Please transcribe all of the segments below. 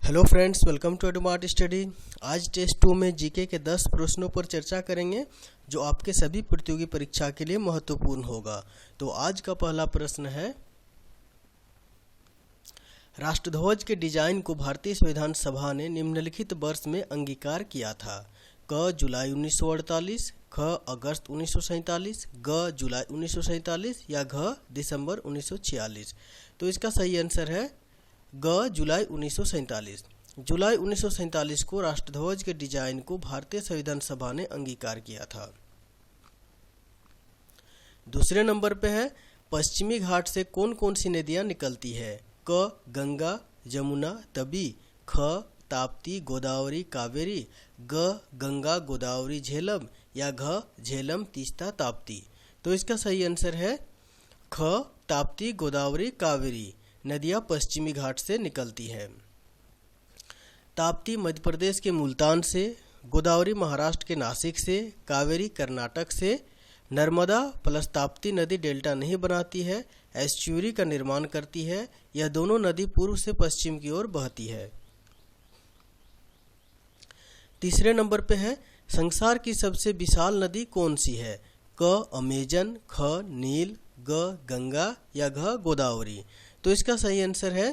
Hello friends, welcome to Edumart study. आज test 2 में GK के 10 प्रश्नों पर चर्चा करेंगे जो आपके सभी प्रतियोगी परीक्षा के लिए महत्वपूर्ण होगा। तो आज का पहला प्रश्न है, राष्ट्रध्वज के डिजाइन को भारतीय संविधान सभा ने निम्नलिखित वर्ष में अंगीकार किया था। क जुलाई 1948, ख अगस्त 1947, ग जुलाई 1947 या घ दिसंबर 1946। तो इसका सही आंसर है ग जुलाई 1947। जुलाई 1947 को राष्ट्रध्वज के डिजाइन को भारतीय संविधान सभा ने अंगीकार किया था। दूसरे नंबर पे है, पश्चिमी घाट से कौन कौन सी नदियां निकलती है। क गंगा, जमुना, तबी, ख ताप्ती, गोदावरी, कावेरी, ग गंगा, गोदावरी, झेलम या घ झेलम, तीस्ता, ताप्ती। तो इसका सही आंसर है ख ताप्ती, गोदावरी, कावेरी नदियां पश्चिमी घाट से निकलती है। ताप्ती मध्य प्रदेश के मुल्तान से, गोदावरी महाराष्ट्र के नासिक से, कावेरी कर्नाटक से। नर्मदा प्लस ताप्ती नदी डेल्टा नहीं बनाती है, एस्चुरी का निर्माण करती है। यह दोनों नदी पूर्व से पश्चिम की ओर बहती है। तीसरे नंबर पे है, संसार की सबसे विशाल नदी कौन सी है। क अमेजन, ख नील, ग गंगा या घ गोदावरी। तो इसका सही आंसर है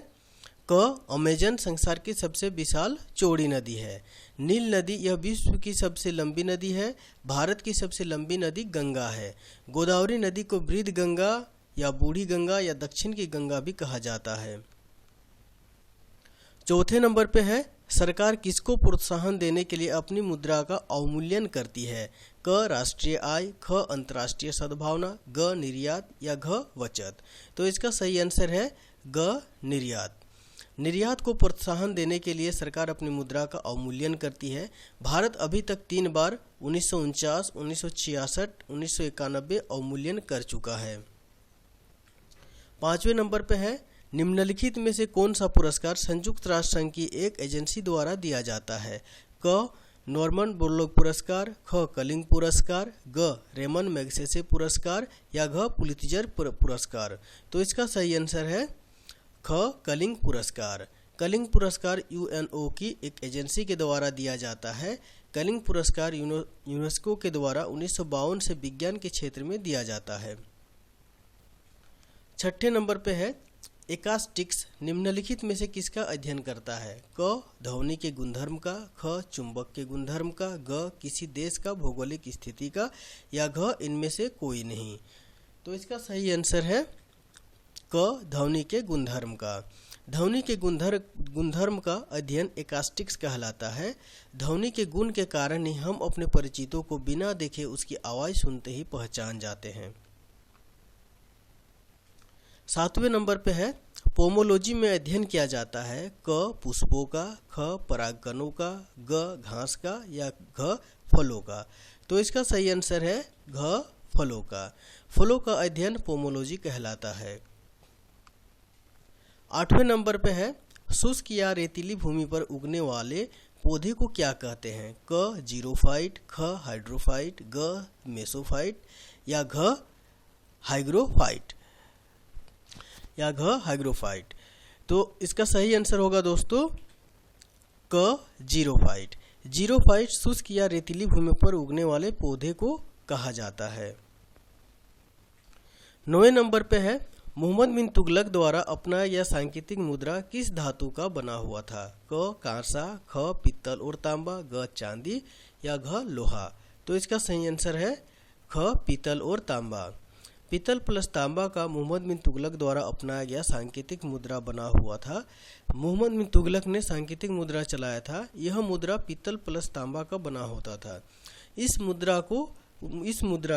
क अमेजन संसार की सबसे विशाल चौड़ी नदी है। नील नदी यह विश्व की सबसे लंबी नदी है। भारत की सबसे लंबी नदी गंगा है। गोदावरी नदी को वृद्ध गंगा या बूढ़ी गंगा या दक्षिण की गंगा भी कहा जाता है। चौथे नंबर पे है, सरकार किसको प्रोत्साहन देने के लिए अपनी मुद्रा का अवमूल्यन करती है। क राष्ट्रीय आय, ख अंतर्राष्ट्रीय सद्भावना, ग निर्यात या घ बचत। तो इसका सही आंसर है ग निर्यात। निर्यात को प्रोत्साहन देने के लिए सरकार अपनी मुद्रा का अवमूल्यन करती है। भारत अभी तक 3 बार 1949, 1966, 1991 अवमूल्यन कर चुका है। पांचवें नंबर पे है, निम्नलिखित में से कौन सा पुरस्कार संयुक्त राष्ट्र संघ की एक एजेंसी द्वारा दिया जाता है। क नॉर्मन बोरलॉग पुरस्कार, ख कलिंग पुरस्कार, ग रेमन मैग्सेसे पुरस्कार या घ पुलित्जर पुरस्कार। तो इसका सही आंसर है ख कलिंग पुरस्कार। कलिंग पुरस्कार यूएनओ की एक एजेंसी के द्वारा दिया जाता है। कलिंग पुरस्कार यूनेस्को के द्वारा 1952 से विज्ञान के क्षेत्र में दिया जाता है। छठे नंबर पे है, एकास्टिक्स निम्नलिखित में से किसका अध्ययन करता है। क ध्वनि के गुणधर्म का, ख चुंबक के गुणधर्म का, ग किसी देश का भौगोलिक स्थिति का या घ इनमें से कोई नहीं। तो इसका सही आंसर है क ध्वनि के गुणधर्म का। ध्वनि के गुणधर्म का अध्ययन एकास्टिक्स कहलाता है। ध्वनि के गुण के कारण ही हम अपने परिचितों को बिना देखे उसकी आवाज़ सुनते ही पहचान जाते हैं। सातवें नंबर पे है, पोमोलॉजी में अध्ययन किया जाता है। क पुष्पों का, ख परागकणों का, ग घास का या घ फलों का। तो इसका सही आंसर है घ फलों का। फलों का अध्ययन पोमोलॉजी कहलाता है। आठवें नंबर पे है, शुष्क या रेतीली भूमि पर उगने वाले पौधे को क्या कहते हैं। क जीरोफाइट, ख हाइड्रोफाइट, ग मेसोफाइट या घ हाइग्रोफाइट या घ हाइग्रोफाइट। तो इसका सही आंसर होगा दोस्तों क जीरोफाइट। जीरोफाइट शुष्क या रेतीली भूमि पर उगने वाले पौधे को कहा जाता है। 9वें नंबर पे है, मोहम्मद बिन तुगलक द्वारा अपनाया यह सांकेतिक मुद्रा किस धातु का बना हुआ था। क कांसा, ख पित्तल और तांबा, ग चांदी या घ लोहा। तो इसका सही आंसर है ख पित्तल और तांबा। पित्तल प्लस तांबा का मोहम्मद बिन तुगलक द्वारा अपनाया गया सांकेतिक मुद्रा बना हुआ था। मोहम्मद बिन तुगलक ने सांकेतिक मुद्रा चलाया था। यह मुद्रा पित्तल प्लस तांबा का बना होता था। इस मुद्रा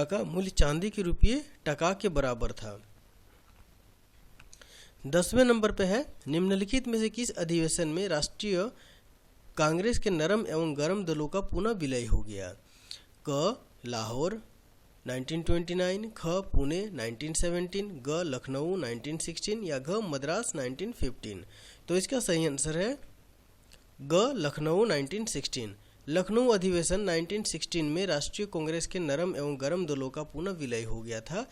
का मूल्य चांदी के रुपये टका के बराबर था। 10वें नंबर पे है, निम्नलिखित में से किस अधिवेशन में राष्ट्रीय कांग्रेस के नरम एवं गरम दलों का पुनः विलय हो गया। क लाहौर 1929, ख पुणे 1917, ग लखनऊ 1916 या घ मद्रास 1915। तो इसका सही आंसर है ग लखनऊ 1916। लखनऊ अधिवेशन 1916 में राष्ट्रीय कांग्रेस के नरम एवं गरम दलों का पुनः विलय हो गया था।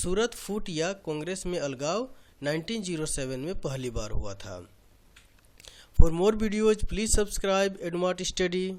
सूरत फूट या कांग्रेस में अलगाव 1907 में पहली बार हुआ था। For more videos, please subscribe Edmart Study.